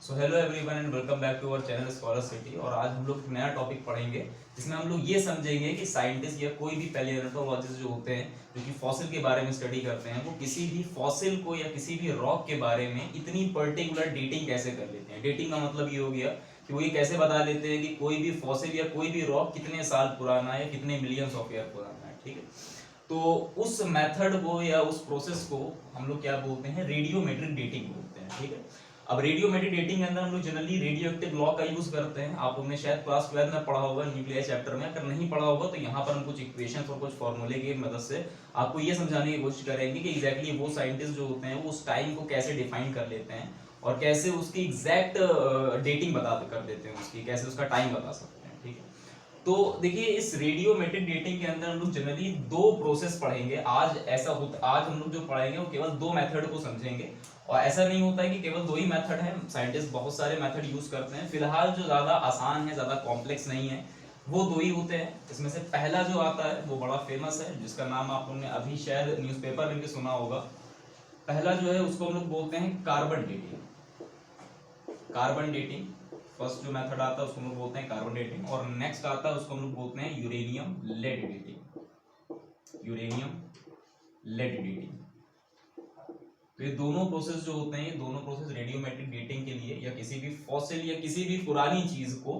So hello everyone and welcome back to our channel scholar city. और आज हम लोग नया टॉपिक पढ़ेंगे जिसमें हम लोग ये समझेंगे कि साइंटिस्ट या कोई भी पैलियोंटोलॉजिस्ट जो होते हैं जो कि फॉसिल के बारे में स्टडी करते हैं, वो किसी भी फॉसिल को या किसी भी रॉक के बारे में इतनी पर्टिकुलर डेटिंग कैसे कर लेते हैं। डेटिंग का मतलब ये हो गया कि वो ये कैसे बता लेते हैं कि कोई भी फॉसिल या कोई भी रॉक कितने साल पुराना है या कितने मिलियंस ऑफ ईयर पुराना है। ठीक है, तो उस मेथड को या उस प्रोसेस को हम लोग क्या बोलते हैं, रेडियोमेट्रिक डेटिंग बोलते हैं। ठीक है, अब रेडियोमेट्रिक डेटिंग के अंदर हम लोग जनरली रेडियो एक्टिव लॉ का यूज करते हैं। आप लोगों ने शायद क्लास 12 में पढ़ा होगा न्यूक्लियर चैप्टर में। अगर नहीं पढ़ा होगा तो यहाँ पर हम कुछ इक्वेशंस और कुछ फॉर्मूले की मदद से आपको ये समझाने की कोशिश करेंगे कि एग्जैक्टली वो साइंटिस्ट जो होते हैं वो उस टाइम को कैसे डिफाइन कर लेते हैं और कैसे उसकी एग्जैक्ट डेटिंग बता कर देते हैं, उसकी कैसे उसका टाइम बता सकते हैं। ठीक है, तो देखिए इस रेडियोमेट्रिक डेटिंग के अंदर हम लोग जनरली दो प्रोसेस पढ़ेंगे। आज हम लोग जो पढ़ेंगे वो केवल दो मेथड को समझेंगे। और ऐसा नहीं होता है कि केवल दो ही मेथड है, साइंटिस्ट बहुत सारे मेथड यूज करते हैं। फिलहाल जो ज्यादा आसान है, ज्यादा कॉम्प्लेक्स नहीं है, वो दो ही होते हैं। इसमें से पहला जो आता है वो बड़ा फेमस है, जिसका नाम आप लोगों ने अभी शायद न्यूज़पेपर में भी सुना होगा। पहला जो है उसको हम लोग बोलते हैं carbon dating. Carbon dating first जो मेथड आता है उसको हम लोग बोलते हैं कार्बन डेटिंग। और नेक्स्ट आता है उसको हम लोग बोलते हैं uranium lead dating. Uranium lead dating. तो ये दोनों प्रोसेस जो होते हैं, ये दोनों प्रोसेस रेडियोमेट्रिक डेटिंग के लिए या किसी भी फॉसिल या किसी भी पुरानी चीज को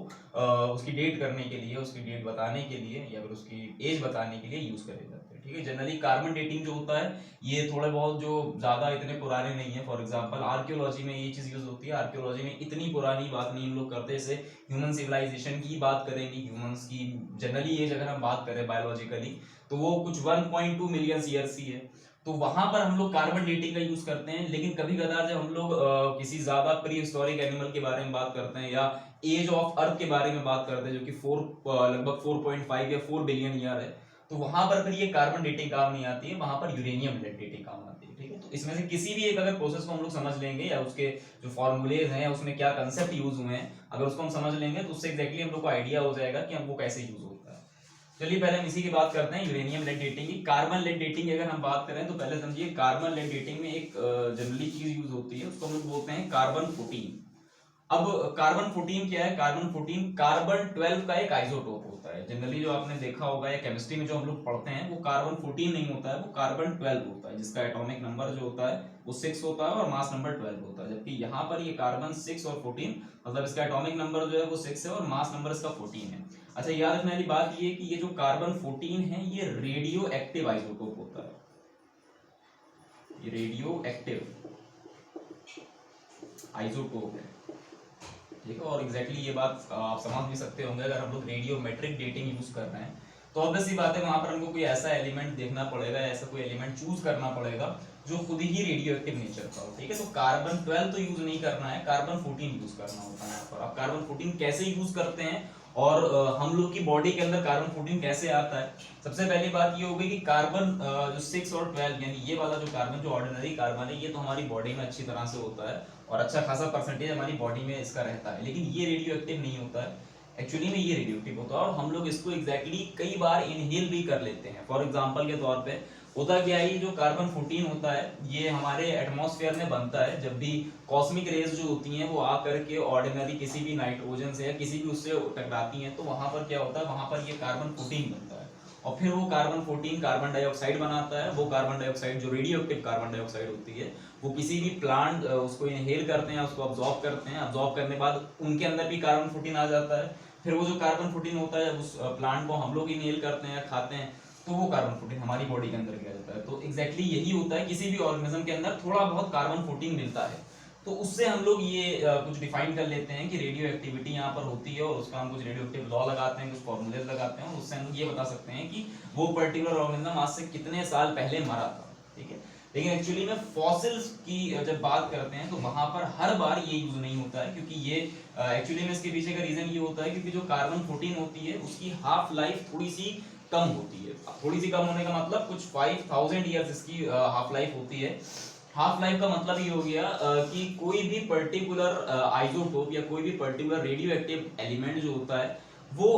उसकी डेट करने के लिए, उसकी डेट बताने के लिए या फिर उसकी एज बताने के लिए यूज करे जाते हैं। ठीक है, जनरली कार्बन डेटिंग जो होता है ये थोड़े बहुत जो ज्यादा इतने पुराने नहीं है। फॉर एग्जांपल आर्कियोलॉजी में ये चीज यूज होती है। आर्कियोलॉजी में इतनी पुरानी बात नहीं हम लोग करते, जैसे ह्यूमन सिविलाइजेशन की बात करेंगे, ह्यूमंस की जनरली एज अगर हम बात करें बायोलॉजिकली तो वो कुछ 1.2 मिलियन ईयर्स ही है। तो वहां पर हम लोग कार्बन डेटिंग का यूज करते हैं। लेकिन कभी कभार जब हम लोग किसी ज्यादा प्री हिस्टोरिक एनिमल के बारे में बात करते हैं या एज ऑफ अर्थ के बारे में बात करते हैं जो कि लगभग 4.5 या 4 बिलियन ईयर है, तो वहां पर फिर ये कार्बन डेटिंग काम नहीं आती है, वहां पर यूरेनियम डेटिंग काम आती है। ठीक है, तो इसमें से किसी भी एक अगर प्रोसेस को हम लोग समझ लेंगे या उसके जो फॉर्मूलेज हैं या उसमें क्या कंसेप्ट यूज हुए हैं, अगर उसको हम समझ लेंगे तो उससे एग्जैक्टली हम लोग को आइडिया हो जाएगा कि हम वो कैसे यूज होता है। चलिए पहले हम इसी की बात करते हैं, यूरेनियम लेड डेटिंग की। कार्बन लेड डेटिंग अगर हम बात करें तो पहले समझिए कार्बन लेड डेटिंग में एक जनरली चीज यूज होती है, उसको हम लोग बोलते हैं कार्बन 14। अब कार्बन 14 क्या है? कार्बन 14 कार्बन 12 का एक आइसोटोप होता है। जनरली जो आपने देखा होगा या केमिस्ट्री में जो हम लोग पढ़ते हैं वो कार्बन 14 नहीं होता है, वो कार्बन 12 होता है, जिसका एटॉमिक नंबर जो होता है वो 6 होता है और मास नंबर 12 होता है। जबकि यहाँ पर ये कार्बन 6 और 14 मतलब इसका एटॉमिक नंबर जो है वो 6 है और मास नंबर इसका 14 है। अच्छा, याद रखने वाली बात ये कि ये जो कार्बन 14 है ये रेडियो एक्टिव आइसोटोप होता है, ये रेडियो एक्टिव आइसोटोप है। ठीक है, और एग्जैक्टली ये बात आप समझ भी सकते होंगे अगर हम लोग रेडियोमेट्रिक डेटिंग यूज कर रहे हैं तो ऑब्वियस सी बात है वहां पर हमको कोई ऐसा एलिमेंट देखना पड़ेगा, ऐसा कोई एलिमेंट चूज करना पड़ेगा जो खुद ही रेडियो एक्टिव नेचर का हो। ठीक है, तो कार्बन 12 तो यूज नहीं करना है, कार्बन 14 यूज करना होता है यहाँ पर। अब कार्बन 14 कैसे यूज करते हैं और हम लोग की बॉडी के अंदर कार्बन 14 कैसे आता है? सबसे पहली बात ये होगी कि कार्बन जो 6 और 12 यानी ये वाला जो कार्बन जो ऑर्डिनरी कार्बन है ये तो हमारी बॉडी में अच्छी तरह से होता है और अच्छा खासा परसेंटेज हमारी बॉडी में इसका रहता है, लेकिन ये रेडियो एक्टिव नहीं होता है। एक्चुअली में ये रेडियो एक्टिव होता है और हम लोग इसको एग्जैक्टली कई बार इनहेल भी कर लेते हैं। फॉर एग्जांपल के तौर पे होता क्या है, जो कार्बन 14 होता है ये हमारे एटमॉस्फेयर में बनता है जब भी कॉस्मिक रेज जो होती हैं वो आकर के ऑर्डिनरी किसी भी नाइट्रोजन से या किसी भी उससे टकराती हैं, तो वहां पर क्या होता है, वहां पर ये कार्बन 14 बनता है और फिर वो कार्बन 14 कार्बन डाइऑक्साइड बनाता है। वो कार्बन डाइऑक्साइड जो रेडियो एक्टिव कार्बन डाइऑक्साइड होती है वो किसी भी प्लांट उसको इनहेल करते हैं, उसको अब्जॉर्ब करते हैं। अब्जॉर्ब करने के बाद उनके अंदर भी कार्बन 14 आ जाता है। फिर वो जो कार्बन 14 होता है उस प्लांट को हम लोग इनहेल करते हैं या खाते हैं तो वो कार्बन 14 हमारी बॉडी के अंदर गया जाता है। तो एग्जैक्टली यही होता है, किसी भी ऑर्गेनिज्म के अंदर थोड़ा बहुत कार्बन 14 मिलता है तो उससे हम लोग ये कुछ डिफाइन कर लेते हैं कि रेडियो एक्टिविटी यहाँ पर होती है और उसका हम कुछ रेडियो एक्टिव लॉ लगाते हैं, कुछ फॉर्मूलेज लगाते हैं और उससे हम ये बता सकते हैं कि वो पर्टिकुलर ऑर्गेनिज्म आज से कितने साल पहले मरा था। ठीक है, लेकिन एक्चुअली में फॉसिल्स की जब बात करते हैं तो वहां पर हर बार ये यूज नहीं होता है, क्योंकि ये एक्चुअली में इसके पीछे का रीजन ये होता है क्योंकि जो कार्बन 14 होती है उसकी हाफ लाइफ थोड़ी सी कम होती है। थोड़ी सी कम होने का मतलब कुछ 5000 ईयर्स इसकी हाफ लाइफ होती है। हाफ लाइफ का मतलब ये हो गया कि कोई भी पर्टिकुलर आइसोटोप या कोई भी पर्टिकुलर रेडियो एक्टिव एलिमेंट जो होता है वो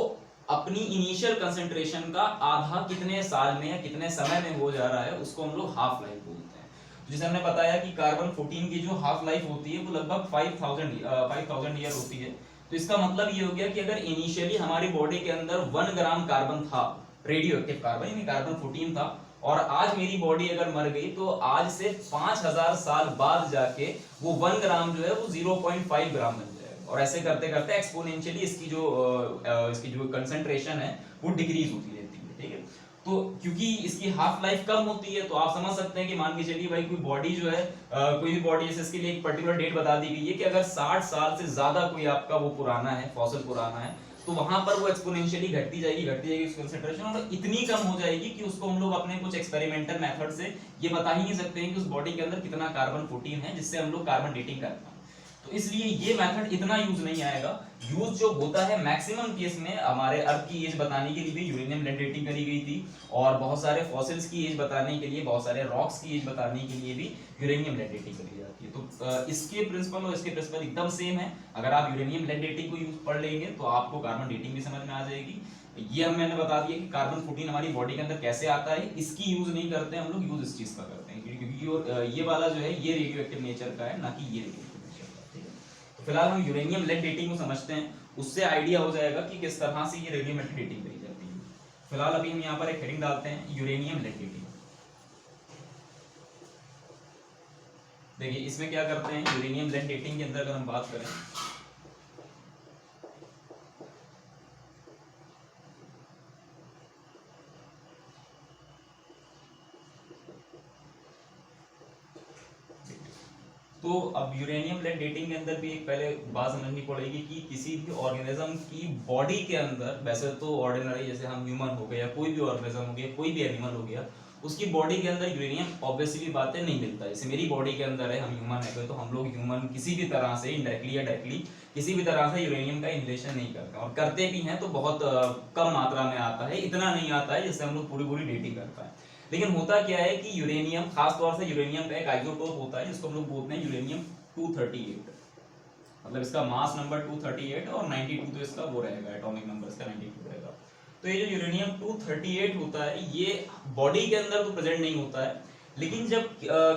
अपनी इनिशियल कंसेंट्रेशन का आधा कितने साल में या कितने समय में हो जा रहा है उसको हम लोग हाफ लाइफ बोलते हैं। जैसे हमने बताया कि कार्बन 14 की जो हाफ लाइफ होती है वो लगभग 5000 ईयर होती है। तो इसका मतलब ये हो गया कि अगर इनिशियली हमारी बॉडी के अंदर 1 ग्राम कार्बन था, रेडियो एक्टिव कार्बन यानी कार्बन 14 था, और आज मेरी बॉडी अगर मर गई तो आज से 5000 साल बाद जाके वो 1 ग्राम जो है वो 0.5 ग्राम बन जाएगा। और ऐसे करते करते एक्सपोनेंशियली इसकी जो कंसंट्रेशन है वो डिक्रीज होती रहती है। ठीक है, तो क्योंकि इसकी हाफ लाइफ कम होती है तो आप समझ सकते हैं कि मान के चलिए भाई कोई बॉडी जो है कोई भी बॉडी जैसे इसके लिए एक पर्टिकुलर डेट बता दी गई है कि अगर 60 साल से ज्यादा कोई आपका वो पुराना है, फॉसिल पुराना है, तो वहां पर वो एक्सपोनेंशियली घटती जाएगी उसकी कंसंट्रेशन, और इतनी कम हो जाएगी कि उसको हम लोग अपने कुछ एक्सपेरिमेंटल मेथड से ये बता ही नहीं सकते हैं कि उस बॉडी के अंदर कितना कार्बन 14 है जिससे हम लोग कार्बन डेटिंग करते हैं। तो इसलिए ये मेथड इतना यूज नहीं आएगा। यूज जो होता है मैक्सिमम केस में हमारे अर्थ की एज बताने के लिए भी यूरेनियम लेड डेटिंग करी गई थी, और बहुत सारे फॉसिल्स की एज बताने के लिए, बहुत सारे रॉक्स की एज बताने के लिए भी यूरेनियम लेड डेटिंग करी जाती है। तो इसके प्रिंसिपल और इसके प्रिंसिपल एकदम सेम है। अगर आप यूरेनियम लेड डेटिंग को यूज पढ़ लेंगे तो आपको कार्बन डेटिंग भी समझ में आ जाएगी। ये मैंने बता दिया कि कार्बन 14 हमारी बॉडी के अंदर कैसे आता है, इसकी यूज नहीं करते हम लोग, यूज इस चीज का करते हैं क्योंकि ये वाला जो है ये रेडियो एक्टिव नेचर का है, ना कि ये रेडियो। फिलहाल हम यूरेनियम लेड डेटिंग को समझते हैं, उससे आइडिया हो जाएगा कि किस तरह से ये रेडियो मेटल डेटिंग करी जाती है। फिलहाल अभी हम यहाँ पर एक हेडिंग डालते हैं यूरेनियम लेड डेटिंग। देखिए इसमें क्या करते हैं, यूरेनियम लेड डेटिंग के अंदर अगर हम बात करें तो अब यूरेनियम लेड डेटिंग के अंदर भी एक पहले बात समझनी पड़ेगी कि किसी भी ऑर्गेनिज्म की बॉडी के अंदर, वैसे तो ऑर्डिनरी जैसे हम ह्यूमन हो गया, कोई भी ऑर्गेनिज्म हो गया, कोई भी एनिमल हो गया, उसकी बॉडी के अंदर यूरेनियम ऑब्वियसली बातें नहीं मिलता है। जैसे मेरी बॉडी के अंदर है, हम ह्यूमन है तो हम लोग ह्यूमन किसी भी तरह से इनडायरेक्टली या डायरेक्टली किसी भी तरह से यूरेनियम का इनहेलेशन नहीं करते, और करते भी हैं तो बहुत कम मात्रा में आता है, इतना नहीं आता है जिससे हम लोग पूरी डेटिंग कर पाए। लेकिन होता क्या है कि यूरेनियम, खास तौर से यूरेनियम का एक आइसोटोप होता है जिसको हम लोग बोलते हैं यूरेनियम 238, मतलब इसका मास नंबर 238 और 92 तो इसका वो रहेगा, एटॉमिक नंबर इसका 92 रहेगा। तो ये जो यूरेनियम 238 होता है ये बॉडी के अंदर तो प्रेजेंट नहीं होता है, लेकिन जब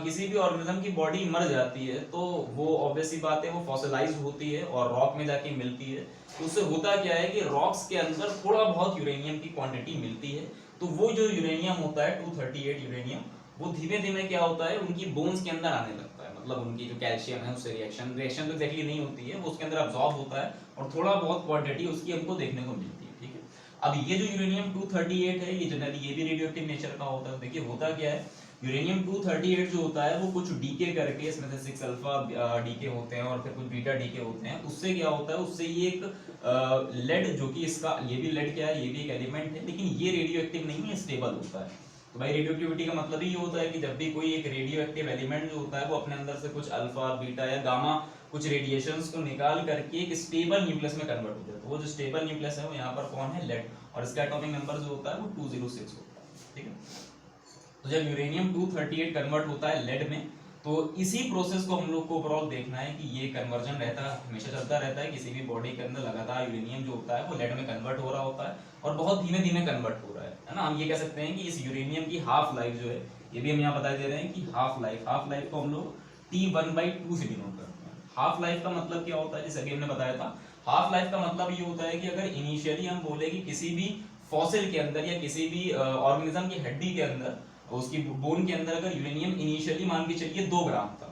किसी भी ऑर्गेनिज्म की बॉडी मर जाती है तो वो ऑब्वियसली बात है वो फॉसिलाइज्ड होती है और रॉक में जाके मिलती है। तो उससे होता क्या है कि रॉक्स के अंदर थोड़ा बहुत यूरेनियम की क्वांटिटी मिलती है। तो वो जो यूरेनियम होता है 238 यूरेनियम, वो धीमे धीमे क्या होता है उनकी बोन्स के अंदर आने लगता है, मतलब उनकी जो कैल्शियम है उससे रिएक्शन तो एक्जेक्टली नहीं होती है, वो उसके अंदर अब्सॉर्ब होता है और थोड़ा बहुत क्वांटिटी उसकी हमको देखने को मिलती है। ठीक है, अब ये जो यूरेनियम 238 है ये जनरली ये भी रेडियोएक्टिव नेचर का होता है। देखिए होता क्या है, यूरेनियम 238 जो होता है वो कुछ डीके करके, इसमें से 6 अल्फा डीके होते हैं और फिर कुछ बीटा डीके होते हैं, उससे क्या होता है, उससे ये एक लेड जो कि इसका ये भी लेड क्या है, ये भी एक एलिमेंट है, लेकिन ये रेडियो एक्टिव नहीं है, स्टेबल होता है। तो भाई रेडियो एक्टिविटी का मतलब ही ये होता है कि जब भी कोई एक रेडियो एक्टिव एलिमेंट जो होता है वो अपने अंदर से कुछ अल्फा बीटा या गामा कुछ रेडिएशंस को निकाल करके एक स्टेबल न्यूक्लियस में कन्वर्ट होता है। तो वो जो स्टेबल न्यूक्लियस है वो यहाँ पर कौन है, लेड, और इसका एटॉमिक नंबर जो होता है वो 206 होता है। ठीक है, तो जब यूरेनियम 238 कन्वर्ट होता है लेड में, तो इसी प्रोसेस को हम लोग को ओवरऑल देखना है कि ये कन्वर्जन रहता है, हमेशा चलता रहता है। किसी भी बॉडी के अंदर लगातार यूरेनियम जो होता है वो लेड में कन्वर्ट हो रहा होता है और बहुत धीमे धीमे कन्वर्ट हो रहा है ना। हम ये कह सकते हैं कि इस यूरेनियम की हाफ लाइफ जो है, ये भी हम यहाँ बता दे रहे हैं कि हाफ लाइफ को हम लोग T1/2 से डिनोट करते हैं। हाफ लाइफ का मतलब क्या होता है, जैसे अभी हमने बताया था, हाफ लाइफ का मतलब ये होता है कि अगर इनिशियली हम बोले कि किसी भी फॉसिल के अंदर या किसी भी ऑर्गेनिज्म की हड्डी के अंदर, उसकी बोन के अंदर अगर यूरेनियम इनिशियली मान के चलिए 2 ग्राम था,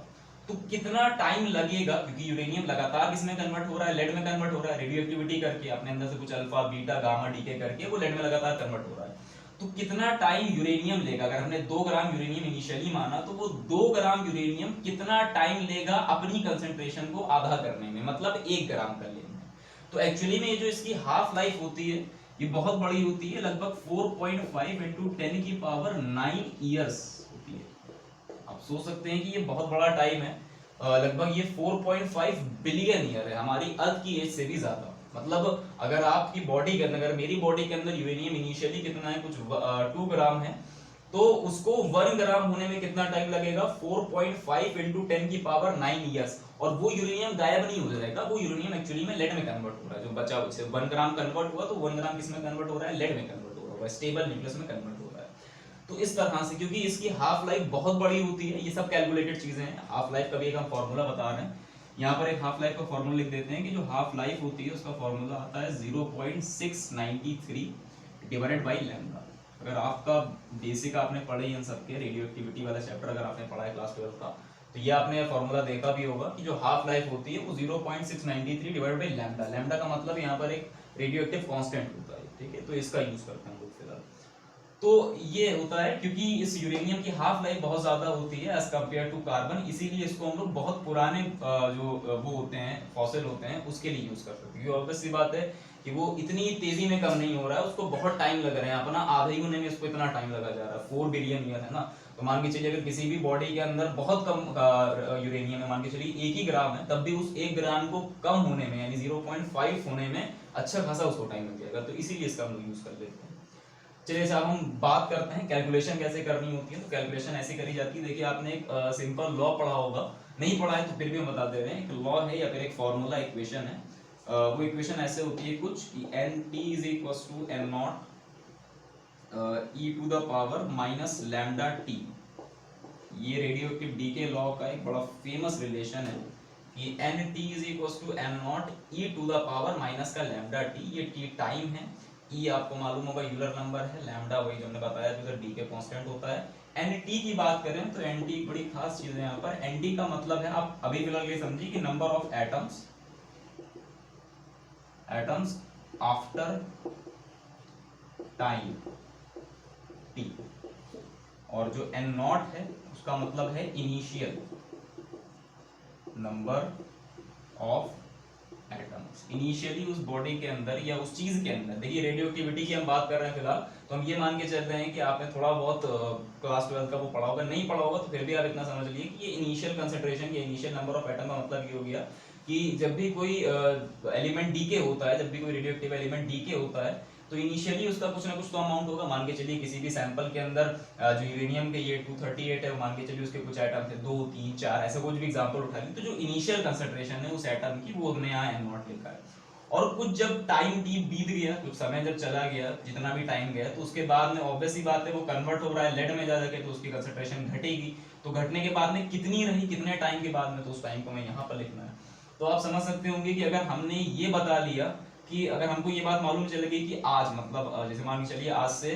तो कितना टाइम लगेगा, क्योंकि यूरेनियम लगातार किसमें कन्वर्ट हो रहा है, लेड में कन्वर्ट हो रहा है, रेडियो एक्टिविटी करके अपने अंदर से कुछ अल्फा बीटा गामा डीके करके वो लेड में लगातार कन्वर्ट हो रहा है। तो कितना टाइम यूरेनियम लेगा, अगर हमने 2 ग्राम यूरेनियम इनिशियली माना तो वो 2 ग्राम यूरेनियम कितना टाइम लेगा अपनी कंसेंट्रेशन को आधा करने में, मतलब 1 ग्राम कर लेने में। तो एक्चुअली में ये जो इसकी हाफ लाइफ होती है ये बहुत बड़ी होती है, लगभग 4.5 × 10⁹ ईयर्स होती है। आप सोच सकते हैं कि ये बहुत बड़ा टाइम है, लगभग ये 4.5 बिलियन ईयर है, हमारी अर्थ की एज से भी ज्यादा। मतलब अगर आपकी बॉडी के अंदर, अगर मेरी बॉडी के अंदर यूरेनियम इनिशियली कितना है, कुछ 2 ग्राम है, तो उसको 1 ग्राम होने में कितना टाइम लगेगा, 4.5 × 10⁹ ईयर्स। और वो यूरेनियम गायब नहीं हो जाएगा, वो यूरेनियम एक्चुअली में लेड में कन्वर्ट हो रहा है, जो बचा उससे 1 ग्राम कन्वर्ट हुआ तो 1 ग्राम किस में कन्वर्ट हो रहा है, लेड में कन्वर्ट हो रहा है, स्टेबल न्यूक्लियस में कन्वर्ट हो रहा है। तो इस तरह से, क्योंकि इसकी हाफ लाइफ बहुत बड़ी होती है, ये सब कैलकुलेटेड चीजें हैं। हाफ लाइफ का भी एक हम फॉर्मूला बता रहे हैं, यहाँ पर एक हाफ लाइफ का फॉर्मूला लिख देते हैं कि जो हाफ लाइफ होती है उसका फॉर्मूला आता है 0.693 डिवाइडेड बाई लैम्डा। अगर आपका बेसिक आपने पढ़े इन सबके रेडियो एक्टिविटी वाला चैप्टर अगर आपने पढ़ा है क्लास 12 का, तो ये आपने फॉर्मूला देखा भी होगा कि जो हाफ लाइफ होती है वो 0.693 डिवाइडेड बाई लैम्डा। लैम्डा का मतलब यहाँ पर एक रेडियो एक्टिव कांस्टेंट होता है, ठीक है, तो इसका यूज करते हैं लोग फिलहाल। तो ये होता है क्योंकि इस यूरेनियम की हाफ लाइफ बहुत ज्यादा होती है एज कम्पेयर टू कार्बन, इसीलिए इसको हम लोग बहुत पुराने जो वो होते हैं फॉसिल होते हैं उसके लिए यूज करते हैं। क्योंकि ऑब्वियस सी बात है कि वो इतनी तेजी में कम नहीं हो रहा है, उसको बहुत टाइम लग रहा है, अपना आधे ही होने में इसको इतना टाइम लगा जा रहा है, 4 बिलियन ईयर है ना। तो मान के चलिए अगर किसी भी बॉडी के अंदर बहुत कम यूरेनियम है, मान के चलिए 1 ही ग्राम है, तब भी उस 1 ग्राम को कम होने में यानी 0.5 होने में अच्छा खासा उसको टाइम लग जाएगा, तो इसीलिए इसका हम लोग यूज कर लेते हैं। चलिए अब हम बात करते हैं कैलकुलेशन कैसे करनी होती है। तो कैलकुलेशन ऐसे करी जाती है, देखिए आपने एक सिंपल लॉ पढ़ा होगा, नहीं पढ़ा है तो फिर भी हम बता दे रहे हैं, एक लॉ है या फिर एक फॉर्मूला इक्वेशन है। वो इक्वेशन ऐसे होती है कुछ कि NT is equals to N0 e to the power minus lambda T. ये रेडियो एक्टिव डीके लॉ का एक बड़ा फेमस रिलेशन है कि NT is equals to N0 e to the power minus का लैम्डा टी। ये टी टाइम है, E आपको मालूम होगा यूलर नंबर है, लैम्डा वही जो हमने बताया जो डी के कांस्टेंट होता है। एनटी की बात करें तो एनटी एक बड़ी खास चीज है यहाँ पर। एनटी का मतलब है, आप अभी फिलहाल ये समझिए कि number of atoms after time T, और जो एन नॉट है उसका मतलब है initial number of atoms, initially उस बॉडी के अंदर या उस चीज के अंदर। देखिए रेडियो एक्टिविटी की हम बात कर रहे हैं फिलहाल, तो हम ये मान के चल रहे हैं कि आपने थोड़ा बहुत क्लास 12 का वो पढ़ा होगा, नहीं पढ़ा होगा तो फिर भी आप इतना समझ लीजिए कि ये इनिशियल कंसंट्रेशन या इनिशियल नंबर ऑफ एटम का मतलब ये हो गया कि जब भी कोई एलिमेंट डीके होता है, जब भी कोई रेडियो एक्टिव एलिमेंट डीके होता है तो इनिशियली उसका कुछ ना कुछ तो अमाउंट होगा। मान के चलिए किसी भी सैंपल के अंदर जो यूरेनियम के ये 238 है, मान के चलिए उसके कुछ एटम थे 2, 3, 4, ऐसे कुछ भी एग्जांपल उठा ली, तो जो इनिशियल कंसंट्रेशन है उस एटम की वो हमने यहाँ N0 लिखा है। और कुछ जब टाइम बीत गया, कुछ समय जब चला गया, जितना भी टाइम गया, तो उसके बाद में ऑब्वियस ही बात है वो कन्वर्ट हो रहा है लेड में जा जाके, तो उसकी कंसंट्रेशन घटेगी। तो घटने के बाद में कितनी रही, कितने टाइम के बाद में, तो उस टाइम को मैं यहाँ पर लिखना है। तो आप समझ सकते होंगे कि अगर हमने ये बता लिया कि अगर हमको ये बात मालूम चल गई कि आज मतलब जैसे मान के चलिए आज से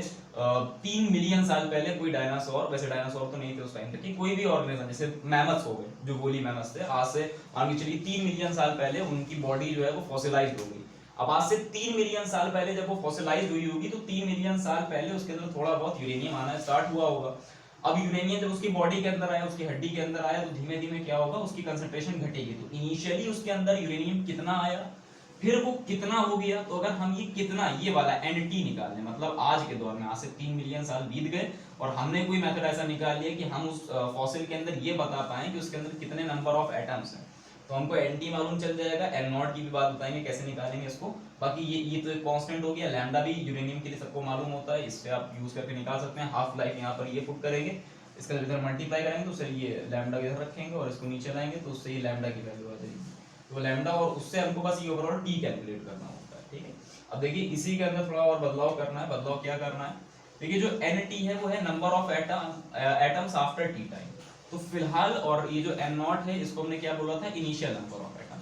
3 मिलियन साल पहले कोई डायनासोर, वैसे डायनासोर तो नहीं थे उस टाइम पे, कि कोई भी ऑर्गेनिज्म जैसे मैमथ्स हो गए, जो गोली मैमथ्स थे, आज से मान के चलिए 3 मिलियन साल पहले उनकी बॉडी जो है वो फॉसिलाइज्ड हो गई। अब आज से 3 मिलियन साल पहले जब वो फॉसिलाइज्ड हुई होगी तो 3 मिलियन साल पहले उसके अंदर थोड़ा बहुत यूरेनियम आना स्टार्ट हुआ होगा। अब यूरेनियम जब उसकी बॉडी के अंदर आया, उसकी हड्डी के अंदर आया, तो धीमे धीमे क्या होगा, उसकी कंसंट्रेशन घटेगी। तो इनिशियली उसके अंदर यूरेनियम कितना आया, फिर वो कितना हो गया। तो अगर हम ये कितना, ये वाला NT निकाल लें, मतलब आज के दौर में आज से 3 मिलियन साल बीत गए और हमने कोई मेथड ऐसा निकाल लिया कि हम उस फॉसिल के अंदर ये बता पाए कि उसके अंदर कितने नंबर ऑफ एटम्स हैं, तो हमको NT मालूम चल जाएगा। N0 की भी बात बताएंगे कैसे निकालेंगे इसको। बाकी ये तो एक कांस्टेंट हो गया। लैम्डा भी यूरेनियम के लिए सबको मालूम होता है, इससे आप यूज करके निकाल सकते हैं। हाफ लाइफ यहाँ पर ये पुट करेंगे, इसका इधर मल्टीप्लाई करेंगे तो उससे ये लैम्डा इधर रखेंगे और इसको नीचे लाएंगे तो उससे ये लैम्डा की वैल्यू आ जाएगी। तो लैम्डा, और उससे हमको बस ये ओवरऑल टी कैलकुलेट करना होता है, ठीक है। अब देखिए इसी के अंदर थोड़ा और बदलाव करना है। बदलाव क्या करना है, देखिए जो NT है वो है number of atoms after T time. तो फिलहाल, और ये जो N0 है इसको हमने क्या बोला था, इनिशियल नंबर ऑफ एटम।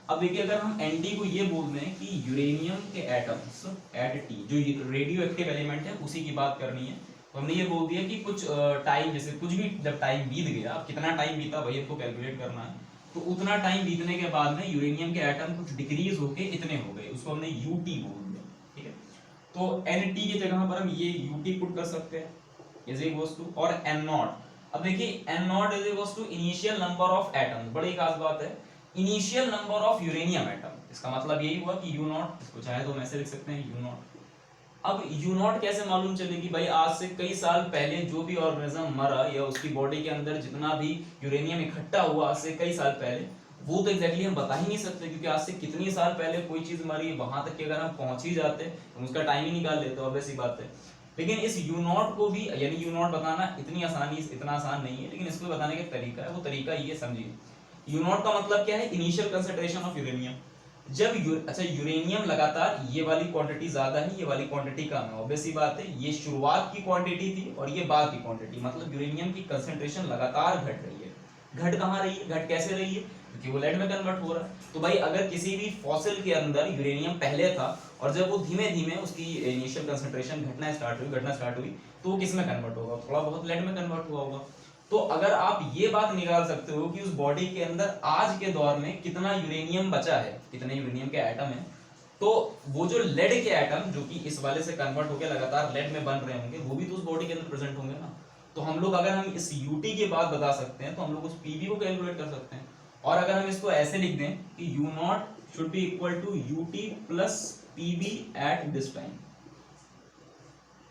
अब देखिए अगर हम NT को ये बोल दें कि यूरेनियम के एटम्स एट टी, जो रेडियो एक्टिव एलिमेंट है उसी की बात करनी है, तो हमने ये बोल दिया कि कुछ टाइम, जैसे कुछ भी जब टाइम बीत गया, अब कितना टाइम बीता वही हमको कैलकुलेट करना है। तो उतना टाइम बीतने के बाद में यूरेनियम के एटम कुछ डिक्रीज होके इतने हो गए, उसको हमने UT बोल दिया, ठीक है। तो NT की जगह पर हम ये UT पुट कर सकते हैं, इज इक्वल्स टू, और N0। अब देखिए N0 is equals to initial number of atom, बड़ी खास बात है, initial number of uranium atom. इसका मतलब यही हुआ कि U0, इसको चाहे तो हम ऐसे लिख सकते हैं U0। अब U0 कैसे मालूम चलेगी भाई, आज से कई साल पहले जो भी ऑर्गेनिज्म मरा या उसकी बॉडी के अंदर जितना भी यूरेनियम इकट्ठा हुआ आज से कई साल पहले, वो तो एग्जैक्टली हम बता ही नहीं सकते, क्योंकि आज से कितनी साल पहले कोई चीज मरी, वहां तक कि अगर हम पहुंच ही जाते तो उसका टाइम ही निकाल लेते, ऑब्वियस सी बात है। लेकिन इस U0 को भी, यानी U0 बताना इतना आसान नहीं है, लेकिन इसको बताने का तरीका है, वो तरीका ये समझिए। U0 का मतलब क्या है, इनिशियल कंसंट्रेशन ऑफ यूरेनियम। जब अच्छा यूरेनियम लगातार ये वाली क्वांटिटी ज्यादा है, ये वाली क्वांटिटी कम है, ऑब्वियस सी बात है, ये शुरुआत की क्वांटिटी थी और ये बाद की क्वांटिटी, मतलब यूरेनियम की कंसंट्रेशन लगातार घट रही है। घट कहाँ रही है, घट कैसे रही है, क्योंकि वो लेड में कन्वर्ट हो रहा है। तो भाई अगर किसी भी फॉसिल के अंदर यूरेनियम पहले था और जब वो धीमे धीमे उसकी इनिशियल कंसंट्रेशन घटना स्टार्ट हुई तो वो किस में कन्वर्ट होगा, थोड़ा बहुत लेड में कन्वर्ट हुआ होगा। तो अगर आप ये बात निकाल सकते हो कि उस बॉडी के अंदर आज के दौर में कितना यूरेनियम बचा है, कितने यूरेनियम के एटम हैं, तो वो जो लेड के एटम जो कि इस वाले से कन्वर्ट होकर लगातार लेड में बन रहे होंगे, वो भी तो उस बॉडी के अंदर प्रेजेंट होंगे ना। तो हम लोग अगर हम इस यूटी की बात बता सकते हैं तो हम लोग उस पीबी को कैलकुलेट कर सकते हैं। और अगर हम इसको ऐसे लिख दें कि U naught should be equal to UT plus PB at this time,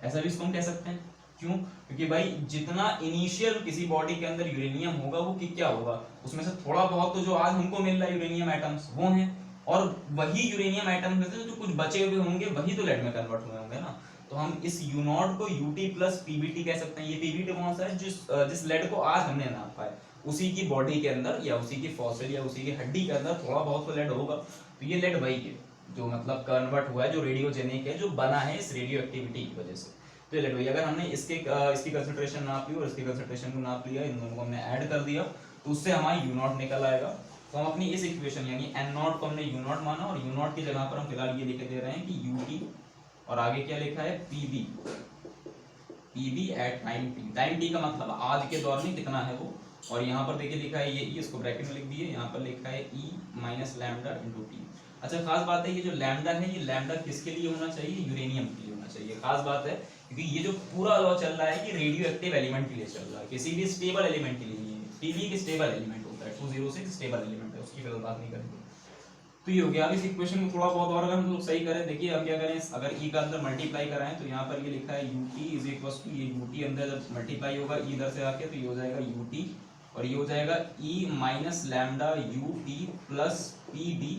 ऐसा भी इसको हम कह सकते हैं। क्यों, क्योंकि भाई जितना इनिशियल किसी बॉडी के अंदर यूरेनियम होगा वो क्या होगा, उसमें से थोड़ा बहुत तो जो आज हमको मिल रहा है यूरेनियम एटम्स वो हैं, और वही यूरेनियम एटम्स में से जो कुछ बचे हुए होंगे वही तो लेड में कन्वर्ट हुए होंगे ना। तो हम इस यू नॉट को यूटी प्लस पीबीटी कह सकते हैं। ये पीबीटी कौन सा है, जिस लेड को आज हमने नापा है उसी की बॉडी के अंदर या उसी की फॉसिल या उसी की हड्डी के अंदर थोड़ा बहुत तो लेड होगा। तो ये लेड वही है जो मतलब कन्वर्ट हुआ है, जो रेडियोजेनिक है, जो बना है इस रेडियो एक्टिविटी की वजह से। तो लेट भाई अगर हमने इसकी कंसंट्रेशन नाप ली और इसकी कंसंट्रेशन को नाप लिया, इन दोनों को हमने ऐड कर दिया तो उससे हमारा यू नॉट निकल आएगा। तो हम अपनी इस इक्वेशन यानी एन नॉट को हमने यू नॉट माना और यू नॉट की जगह पर हम फिलहाल ये लिख दे रहे हैं कि यू टी और आगे क्या लिखा है PB, PB at time T. Time T का मतलब आज के दौर में कितना है वो, और यहाँ पर देखिए लिखा है ये ई, इसको ब्रैकेट में लिख दिए, यहाँ पर लिखा है ई माइनस लैम्डा इंटू टी। अच्छा खास बात है ये जो लैम्डा है, ये लैम्डा किसके लिए होना चाहिए, यूरेनियम के लिए होना चाहिए। खास बात है क्योंकि ये जो पूरा लॉ चल रहा है कि रेडियो एक्टिव एलिमेंट के लिए चल रहा है, किसी भी स्टेबल एलिमेंट के लिए नहीं है। पीबी एक स्टेबल एलिमेंट होता है, 206 स्टेबल एलिमेंट है, उसकी फिर बात नहीं करेंगे। तो ये हो गया। अब इस इक्वेशन को थोड़ा बहुत और अगर हम लोग सही करें, देखिए अब क्या करें, अगर ई का अंदर मल्टीप्लाई कराएं तो यहाँ पर ये लिखा है यूटी इज इक्वल टू, ये यूटी अंदर जब मल्टीप्लाई होगा ई इधर से आके तो ये हो जाएगा यूटी और ये हो जाएगा e minus lambda you t plus p b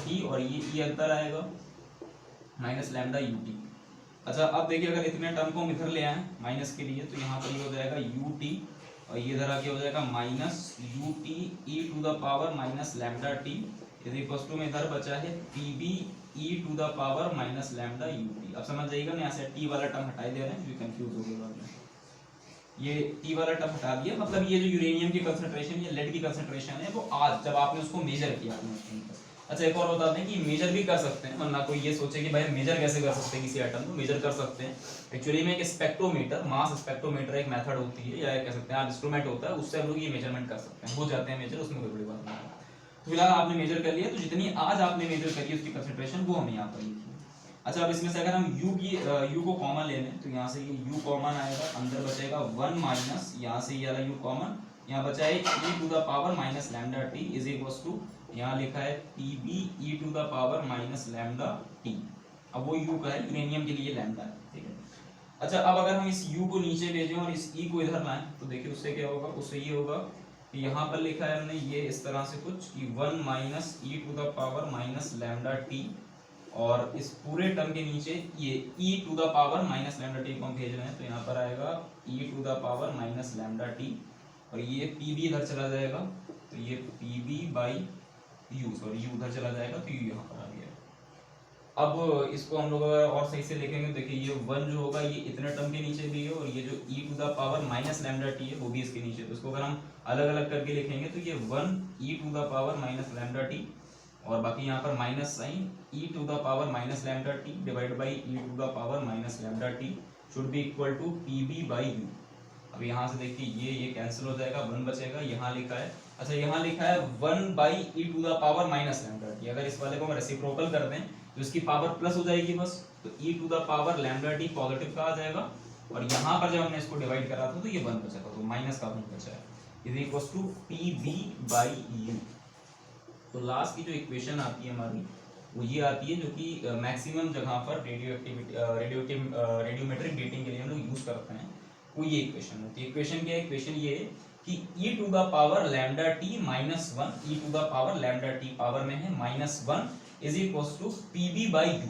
t, और ये ई अंदर आएगा माइनस लैम्डा यू टी। अच्छा अब देखिए अगर इतने टर्म को हम इधर ले आए माइनस के लिए तो यहाँ पर ये हो जाएगा यू टी और ये इधर आके हो जाएगा minus U T E to the power minus lambda T is equal to में इधर बचा है P B E to the power minus lambda you T. अब समझ जाइएगा ना, यहाँ से टी वाला टर्म हटा दे रहे हैं जो कंफ्यूज हो गया बाद में, ये टी वाला टर्म हटा दिया। मतलब ये जो यूरेनियम की कंसंट्रेशन या लेड की कंसंट्रेशन है वो आज जब आपने उसको मेजर किया आपने। अच्छा एक और बता दें कि मेजर भी कर सकते हैं, वरना कोई ये सोचे कि भाई मेजर कैसे कर सकते हैं किसी एटम को, मेजर कर सकते हैं। एक्चुअली में एक स्पेक्ट्रोमीटर, मास स्पेक्ट्रोमीटर एक मेथड होती है या कह सकते हैं इंस्ट्रूमेंट होता है, उससे हम लोग ये मेजरमेंट कर सकते हैं, हो जाते हैं मेजर, उसमें कोई बड़ी बात नहीं है। तो फिलहाल आपने मेजर कर लिया, तो जितनी आज आपने मेजर करी उसकी कंसंट्रेशन वो हमें यहाँ पर लिखी है। अच्छा अब इसमें से अगर हम यू को कॉमन ले लें तो यहाँ से ये यू कॉमन आएगा, अंदर बचेगा 1 माइनस यहाँ से ये वाला यू कॉमन, यहाँ बचा है e to the power minus lambda T is equal to, यहाँ लिखा है P B E to the power minus lambda T. अब वो यू का है, यूरेनियम के लिए लैम्डा है, ठीक है। अच्छा अब अगर हम इस यू को नीचे भेजें और इस ई को इधर लाएं तो देखिए उससे क्या होगा, उससे ये होगा कि यहाँ पर लिखा है हमने ये इस तरह से कुछ कि 1 minus E to the power minus lambda T, और इस पूरे टर्म के नीचे ये e to the power minus lambda T को हम भेज रहे हैं तो यहाँ पर आएगा e to the power minus lambda T, और ये pb इधर चला जाएगा तो ये pb by u, sorry u उधर चला जाएगा तो u यहाँ पर आ गया। अब इसको हम लोग और सही से लिखेंगे, देखिए ये 1 जो होगा ये इतने टर्म के नीचे भी है और ये जो e to the power minus lambda t है वो भी इसके नीचे, तो इसको अगर हम अलग अलग करके लिखेंगे तो ये 1 e to the power minus lambda T और बाकी यहाँ पर minus sign e to the power minus lambda t divide by e to the power minus lambda t should be equal to pb by u। अब यहाँ से देखिए ये cancel हो जाएगा, 1 बचेगा, यहाँ लिखा है, अच्छा यहाँ लिखा है 1 by e to the power minus lambda t. अगर इस वाले को हम रेसिप्रोकल कर दें तो इसकी पावर प्लस हो जाएगी बस, तो e to the power lambda t positive का आ जाएगा, और यहाँ पर जब हमने इसको डिवाइड करा था तो ये 1 बचा था, तो माइनस का 1 बचा है, is equal to pb by u। तो लास्ट की जो इक्वेशन आती है हमारी वो ये आती है जो कि मैक्सिमम जगह पर रेडियोमेट्रिक डेटिंग के लिए हम लोग यूज करते हैं, वो ये इक्वेशन होती है। इक्वेशन क्या है, इक्वेशन ये है कि e to the power lambda t minus 1 e to the power lambda t power में है -1 is equal to pb by u,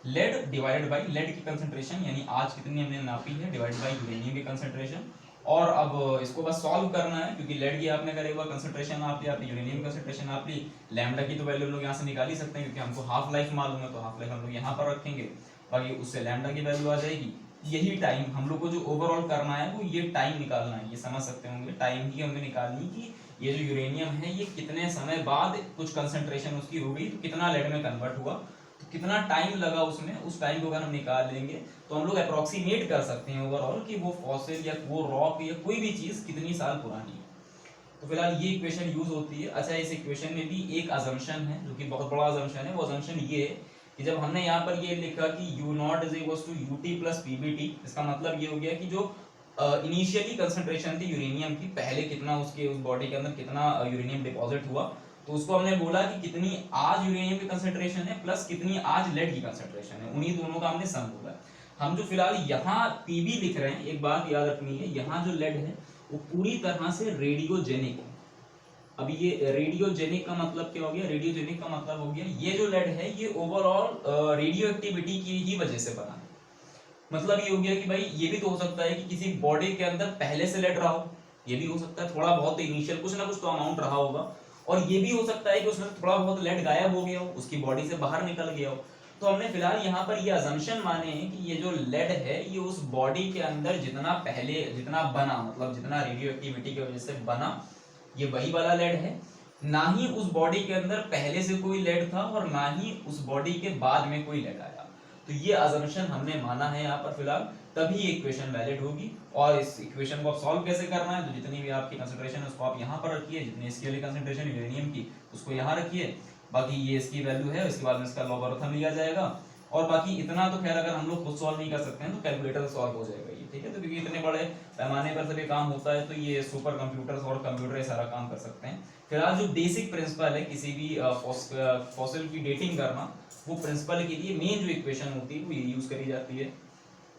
lead divided by lead की कंसंट्रेशन यानी आज कितनी हमने नापी है डिवाइड बाई यूरेनियम की कंसंट्रेशन, और अब इसको बस सॉल्व करना है, क्योंकि लेड की आपने करेगा कंसंट्रेशन आप ली, आपने यूरेनियम कंसंट्रेशन आप ली, लैम्डा की तो वैल्यू हम लोग यहाँ से निकाल ही सकते हैं, क्योंकि हमको हाफ लाइफ मालूम है, तो हाफ लाइफ हम लोग यहाँ पर रखेंगे, बाकी उससे लैम्डा की वैल्यू आ जाएगी। यही टाइम हम लोग को जो ओवरऑल करना है वो ये टाइम निकालना है, ये समझ सकते होंगे, टाइम ही हमें निकालनी कि ये जो यूरेनियम है ये कितने समय बाद कुछ कंसंट्रेशन उसकी हो गई तो कितना लेड में कन्वर्ट हुआ, तो कितना टाइम लगा उसमें, उस टाइम को अगर हम निकाल लेंगे तो हम लोग अप्रोक्सीमेट कर सकते हैं ओवरऑल कि वो फॉसिल या वो रॉक या कोई भी चीज कितनी साल पुरानी है। तो फिलहाल ये इक्वेशन यूज होती है। अच्छा, इस इक्वेशन में भी एक अजम्पशन है जो कि बहुत बड़ा अजम्पशन है। वो अजम्पशन ये है कि जब हमने यहाँ पर ये लिखा कि u not is equal to ut plus pbt, इसका मतलब ये हो गया कि जो इनिशियली कंसंट्रेशन थी यूरेनियम की, पहले कितना उसके उस बॉडी के अंदर कितना यूरेनियम डिपॉजिट हुआ, तो उसको हमने बोला कि कितनी आज यूरेनियम की कंसंट्रेशन है प्लस कितनी आज लेड की कंसंट्रेशन है, उन्हीं दोनों का हमने सम बोला। हम जो फिलहाल यहाँ पीबी लिख रहे हैं, एक बात याद रखनी है, यहाँ जो लेड है वो पूरी तरह से रेडियोजेनिक है। अब ये रेडियोजेनिक का मतलब क्या हो गया? रेडियोजेनिक का मतलब हो गया ये जो लेड है ये ओवरऑल रेडियो एक्टिविटी की ही वजह से बना है। मतलब ये हो गया कि भाई ये भी तो हो सकता है कि किसी बॉडी के अंदर पहले से लेड रहा हो, ये भी हो सकता है, थोड़ा बहुत इनिशियल कुछ ना कुछ तो अमाउंट रहा होगा, और ये भी हो सकता है कि उसमें थोड़ा बहुत लेड गायब हो गया हो, उसकी बॉडी से बाहर निकल गया हो। तो हमने फिलहाल यहाँ पर ये अजम्पशन माने हैं कि ये जो लेड है ये उस बॉडी के अंदर जितना पहले जितना बना, मतलब जितना रेडियो एक्टिविटी की वजह से बना, ये वही वाला लेड है। ना ही उस बॉडी के अंदर पहले से कोई लेड था और ना ही उस बॉडी के बाद में कोई लेड आया। तो ये अजम्पशन हमने माना है यहाँ पर फिलहाल, तभी ये इक्वेशन वैलिड होगी। और इस इक्वेशन को आप सॉल्व कैसे करना है, तो जितनी भी आपकी कंसंट्रेशन है उसको आप यहाँ पर रखिए, जितनी इसकी वाली कंसंट्रेशन यूरेनियम की उसको यहाँ रखिए, बाकी ये इसकी वैल्यू है, उसके बाद में इसका लॉगरिथम लिया जाएगा। और बाकी इतना तो खैर अगर हम लोग खुद सॉल्व नहीं कर सकते हैं तो कैलकुलेटर से सॉल्व हो जाएगा ये, ठीक है। तो क्योंकि इतने बड़े पैमाने पर सभी काम होता है तो ये सुपर कंप्यूटर्स और कंप्यूटर सारा काम कर सकते हैं। फिलहाल जो बेसिक प्रिंसिपल है किसी भी फॉसिल की डेटिंग करना, वो प्रिंसिपल के लिए मेन जो इक्वेशन होती है वो ये यूज करी जाती है।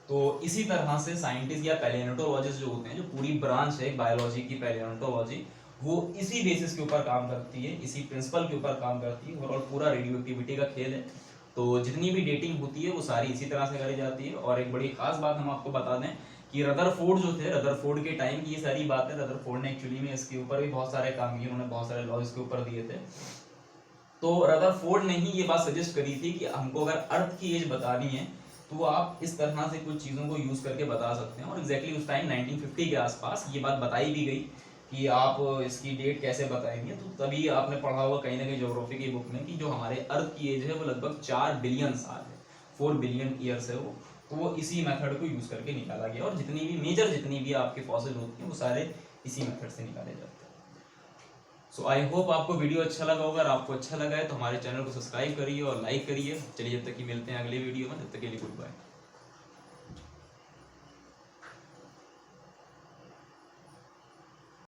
तो इसी तरह से साइंटिस्ट या पैलियोंटोलॉजिस्ट जो होते हैं, जो पूरी ब्रांच है बायोलॉजी की पैलियोंटोलॉजी, वो इसी बेसिस के ऊपर काम करती है, इसी प्रिंसिपल के ऊपर काम करती है, और पूरा रेडियो एक्टिविटी का खेल है। तो जितनी भी डेटिंग होती है वो सारी इसी तरह से करी जाती है। और एक बड़ी खास बात हम आपको बता दें कि रदरफोर्ड जो थे, रदरफोर्ड के टाइम की ये सारी बात है। रदरफोर्ड ने एक्चुअली में इसके ऊपर भी बहुत सारे काम किए, उन्होंने बहुत सारे लॉ इसके ऊपर दिए थे। तो रदरफोर्ड ने ही ये बात सजेस्ट करी थी कि हमको अगर अर्थ की एज बतानी है तो आप इस तरह से कुछ चीज़ों को यूज़ करके बता सकते हैं। और एग्जैक्टली उस टाइम 1950 के आसपास ये बात बताई भी गई कि आप इसकी डेट कैसे बताएंगे। तो तभी आपने पढ़ा होगा कहीं ना कहीं ज्योग्राफी की बुक में कि जो हमारे अर्थ की एज है वो लगभग 4 बिलियन साल है, 4 बिलियन ईयर्स है वो। तो वो इसी मेथड को यूज़ करके निकाला गया, और जितनी भी मेजर जितनी भी आपके फॉसिल होती हैं वो सारे इसी मेथड से निकाले जाते हैं। सो आई होप आपको वीडियो अच्छा लगा होगा। अगर आपको अच्छा लगा है तो हमारे चैनल को सब्सक्राइब करिए और लाइक करिए। चलिए जब तक कि मिलते हैं अगले वीडियो में, तब तक के लिए गुड बाय।